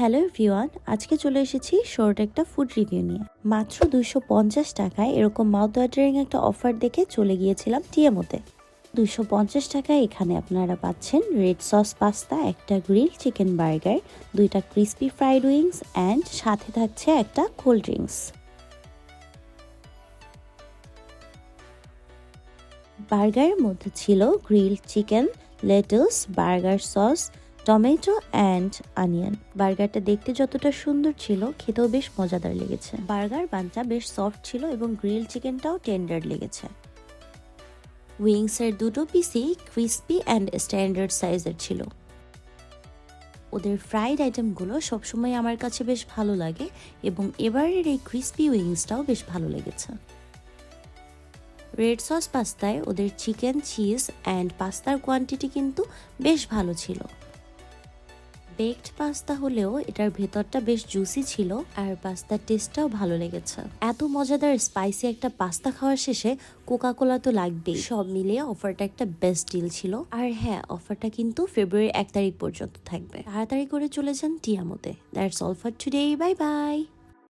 Hello everyone, আজকে চলে এসেছি শর্ট একটা ফুড রিভিউ নিয়ে। মাত্র 250 টাকায় এরকম মাউথ ওয়াটারিং একটা অফার দেখে চলে গিয়েছিলাম টিএমওতে। 250 টাকায় এখানে আপনারা পাচ্ছেন রেড সস পাস্তা, একটা গ্রিল চিকেন বার্গার, দুইটা ক্রিস্পি ফ্রাইড উইংস অ্যান্ড সাথে থাকছে একটা কোল্ড ড্রিঙ্কস। বার্গারের মধ্যে ছিল grill chicken, lettuce, burger sauce, tomato and onion. বার্গারটা দেখতে যতটা সুন্দর ছিল, খেতেও বেশ মজাদার লেগেছে। বার্গার বানটা বেশ সফট ছিল এবং গ্রিল চিকেনটাও টেন্ডার লেগেছে। উইংসের দুটো পিসই ক্রিস্পি অ্যান্ড স্ট্যান্ডার্ড সাইজের ছিল। ওদের ফ্রাইড আইটেমগুলো সবসময় আমার কাছে বেশ ভালো লাগে এবং এবারের এই ক্রিস্পি উইংসটাও বেশ ভালো লেগেছে। রেড সস পাস্তায় ওদের চিকেন, চিজ অ্যান্ড পাস্তার কোয়ান্টিটি কিন্তু বেশ ভালো ছিল। বেকড পাস্তা হলেও এটার ভেতরটা বেশ জুসি ছিল আর পাস্তার টেস্টটাও ভালো লেগেছে। এত মজাদার স্পাইসি একটা পাস্তা খাওয়ার শেষে কোকা কোলা তো লাগবেই। সব মিলিয়ে অফারটা একটা বেস্ট ডিল ছিল। আর হ্যাঁ, অফারটা কিন্তু ফেব্রুয়ারি 1 তারিখ পর্যন্ত থাকবে। তাড়াতাড়ি করে চলে যান টিয়ামোতে। That's all for today, bye by.